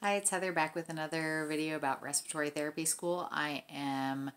Hi, it's Heather back with another video about Respiratory Therapy School. I am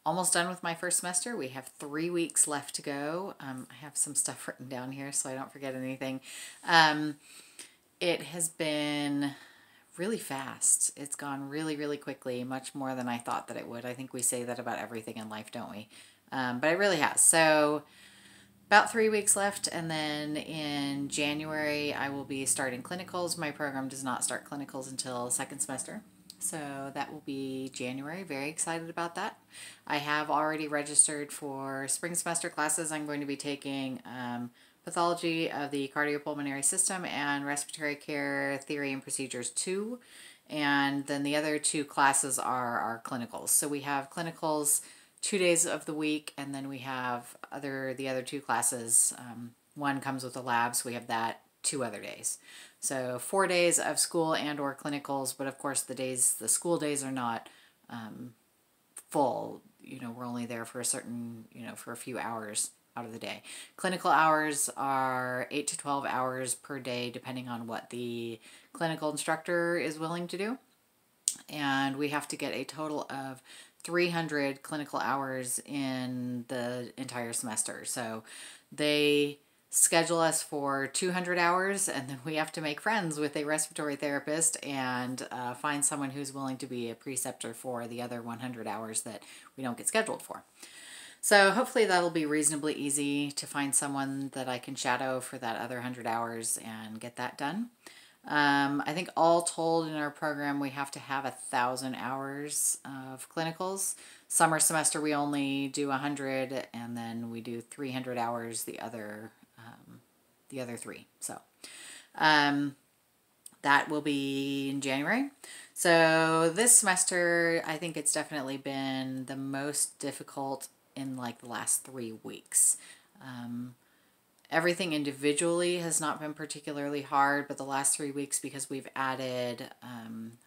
almost done with my first semester. We have 3 weeks left to go. I have some stuff written down here so I don't forget anything. It has been really fast. It's gone really, really quickly, much more than I thought that it would. I think we say that about everything in life, don't we? But it really has. So about 3 weeks left, and then in January I will be starting clinicals. My program does not start clinicals until second semester, so that will be January. Very excited about that. I have already registered for spring semester classes. I'm going to be taking pathology of the cardiopulmonary system and respiratory care theory and procedures 2, and then the other 2 classes are our clinicals. So we have clinicals 2 days of the week, and then we have the other 2 classes. One comes with a lab, so we have that 2 other days. So 4 days of school and or clinicals, but of course the school days are not full. We're only there for for a few hours out of the day. Clinical hours are 8 to 12 hours per day, depending on what the clinical instructor is willing to do. And we have to get a total of 300 clinical hours in the entire semester. So they schedule us for 200 hours, and then we have to make friends with a respiratory therapist and find someone who's willing to be a preceptor for the other 100 hours that we don't get scheduled for. So hopefully that'll be reasonably easy to find someone that I can shadow for that other 100 hours and get that done. I think all told in our program we have to have 1,000 hours of clinicals. Summer semester we only do 100, and then we do 300 hours the other 3. So that will be in January. So this semester I think it's definitely been the most difficult in like the last 3 weeks. Everything individually has not been particularly hard, but the last 3 weeks, because we've added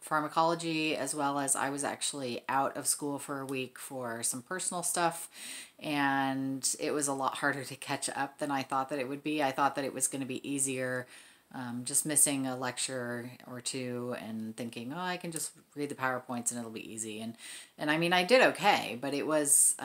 pharmacology, as well as I was actually out of school for a week for some personal stuff, and it was a lot harder to catch up than I thought that it would be. I thought that it was going to be easier, just missing a lecture or 2 and thinking, oh, I can just read the PowerPoints and it'll be easy. And I mean, I did okay, but it was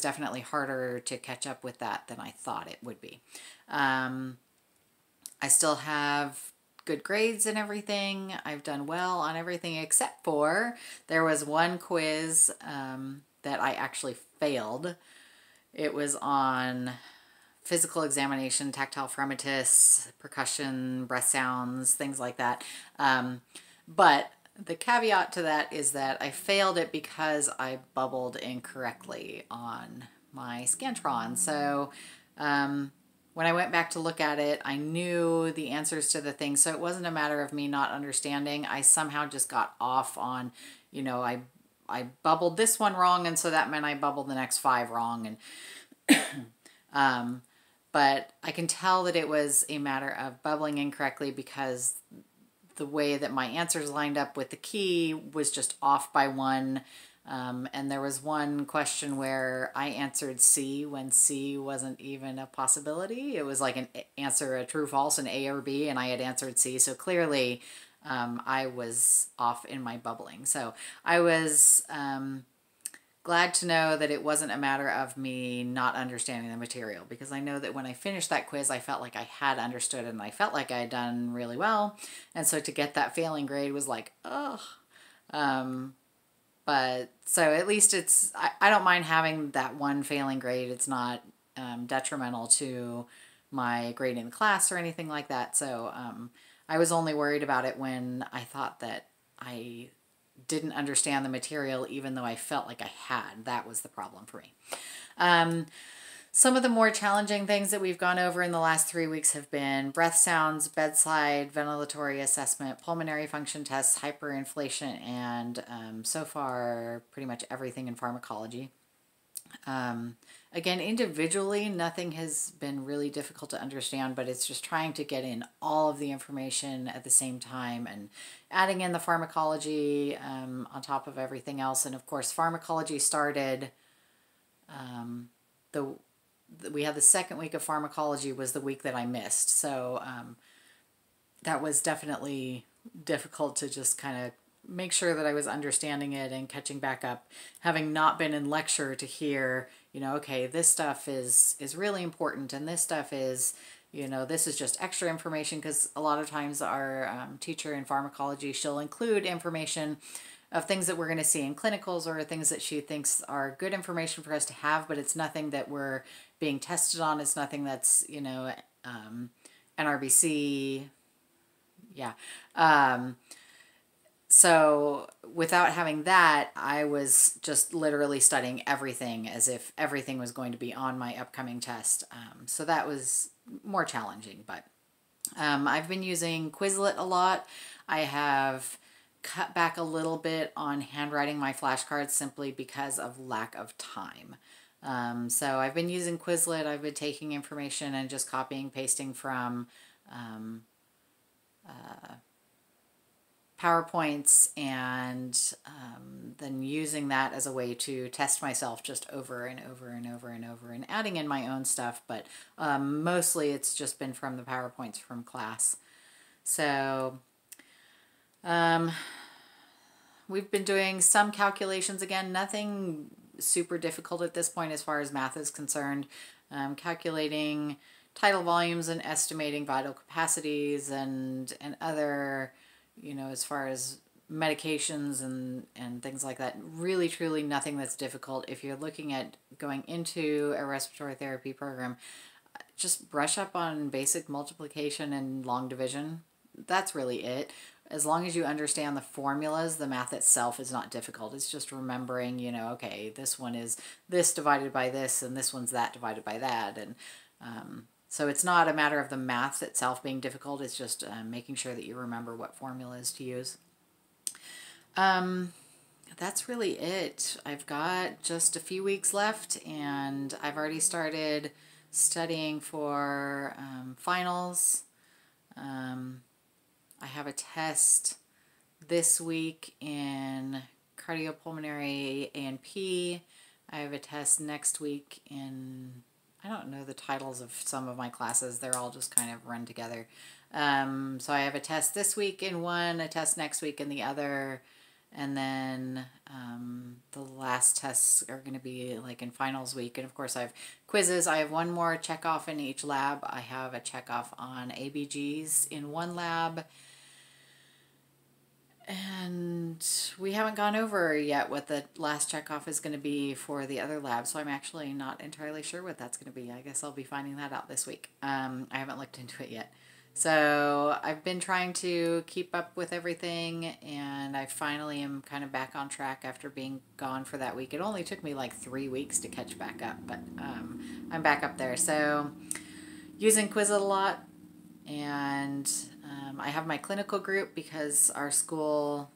definitely harder to catch up with that than I thought it would be. I still have good grades and everything. I've done well on everything except for there was one quiz that I actually failed. It was on physical examination, tactile fremitus, percussion, breath sounds, things like that. But the caveat to that is that I failed it because I bubbled incorrectly on my Scantron. So when I went back to look at it, I knew the answers to the things. So it wasn't a matter of me not understanding. I somehow just got off on, I bubbled this one wrong, and so that meant I bubbled the next 5 wrong. And but I can tell that it was a matter of bubbling incorrectly because the way that my answers lined up with the key was just off by 1. And there was one question where I answered C when C wasn't even a possibility. It was like an answer, a true, false, an A or B, and I had answered C. So clearly I was off in my bubbling. So I was glad to know that it wasn't a matter of me not understanding the material, because I know that when I finished that quiz, I felt like I had understood it and I felt like I had done really well. And so to get that failing grade was like, ugh. But so at least I don't mind having that one failing grade. It's not detrimental to my grade in class or anything like that. So I was only worried about it when I thought that I didn't understand the material, even though I felt like I had. That was the problem for me. Some of the more challenging things that we've gone over in the last 3 weeks have been breath sounds, bedside, ventilatory assessment, pulmonary function tests, hyperinflation, and so far pretty much everything in pharmacology. Again, individually, nothing has been really difficult to understand, but it's just trying to get in all of the information at the same time and adding in the pharmacology on top of everything else. And of course, pharmacology started, we had the second week of pharmacology was the week that I missed. So that was definitely difficult to just kind of make sure that I was understanding it and catching back up, having not been in lecture to hear, okay, this stuff is really important, and this stuff is, this is just extra information, because a lot of times our teacher in pharmacology, she'll include information of things that we're going to see in clinicals, or things that she thinks are good information for us to have, but it's nothing that we're being tested on. It's nothing that's, NRBC. Yeah. So without having that, I was just literally studying everything as if everything was going to be on my upcoming test. So that was more challenging, but I've been using Quizlet a lot. I have cut back a little bit on handwriting my flashcards simply because of lack of time. So I've been using Quizlet. I've been taking information and just copying, pasting from PowerPoints, and then using that as a way to test myself just over and over and over and over, and adding in my own stuff, but mostly it's just been from the PowerPoints from class. So we've been doing some calculations again, nothing super difficult at this point as far as math is concerned. Calculating tidal volumes and estimating vital capacities and other, as far as medications and things like that. Really, truly nothing that's difficult. If you're looking at going into a respiratory therapy program, just brush up on basic multiplication and long division. That's really it. As long as you understand the formulas, the math itself is not difficult. It's just remembering, okay, this one is this divided by this, and this one's that divided by that. And so it's not a matter of the math itself being difficult. It's just making sure that you remember what formulas to use. That's really it. I've got just a few weeks left, and I've already started studying for finals. I have a test this week in cardiopulmonary A&P. I have a test next week in, I don't know the titles of some of my classes. They're all just kind of run together. So I have a test this week in one, a test next week in the other, and then the last tests are going to be like in finals week. And of course I have quizzes. I have one more check off in each lab. I have a check off on ABGs in one lab. And we haven't gone over yet what the last checkoff is going to be for the other lab, so I'm actually not entirely sure what that's going to be. I guess I'll be finding that out this week. I haven't looked into it yet. So I've been trying to keep up with everything, and I finally am kind of back on track after being gone for that week. It only took me like 3 weeks to catch back up, but I'm back up there. So using Quizlet a lot, and I have my clinical group because our school,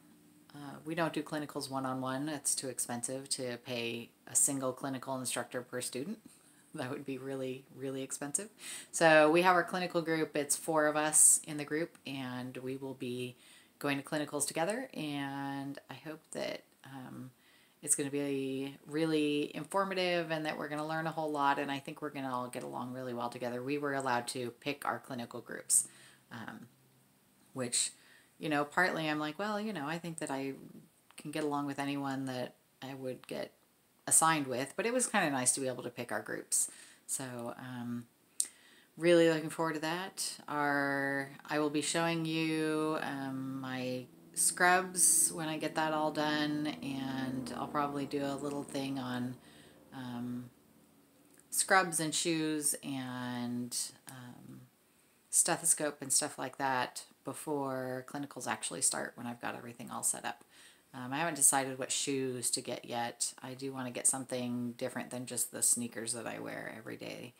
we don't do clinicals one-on-one. It's too expensive to pay a single clinical instructor per student. That would be really, really expensive. So we have our clinical group. It's 4 of us in the group, and we will be going to clinicals together, and I hope that it's going to be really informative and that we're going to learn a whole lot, and I think we're going to all get along really well together. We were allowed to pick our clinical groups, which, partly I'm like, well, I think that I can get along with anyone that I would get assigned with, but it was kind of nice to be able to pick our groups. So really looking forward to that. I will be showing you my scrubs when I get that all done, and I'll probably do a little thing on scrubs and shoes and stethoscope and stuff like that before clinicals actually start, when I've got everything all set up. I haven't decided what shoes to get yet. I do want to get something different than just the sneakers that I wear every day.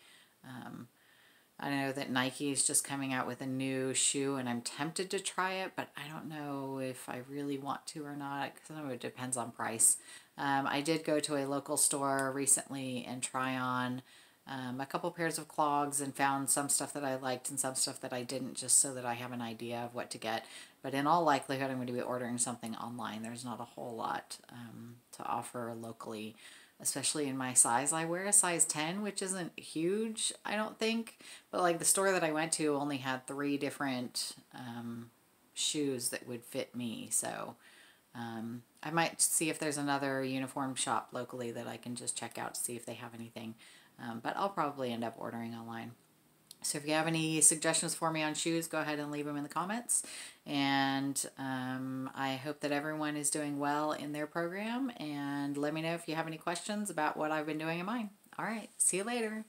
I know that Nike is just coming out with a new shoe, and I'm tempted to try it, but I don't know if I really want to or not, because it depends on price. I did go to a local store recently and try on a couple pairs of clogs, and found some stuff that I liked and some stuff that I didn't, just so that I have an idea of what to get. But in all likelihood, I'm going to be ordering something online. There's not a whole lot to offer locally, especially in my size. I wear a size 10, which isn't huge, I don't think. But like the store that I went to only had 3 different shoes that would fit me. So I might see if there's another uniform shop locally that I can just check out to see if they have anything. But I'll probably end up ordering online. So if you have any suggestions for me on shoes, go ahead and leave them in the comments. And I hope that everyone is doing well in their program. And let me know if you have any questions about what I've been doing in mine. All right, see you later.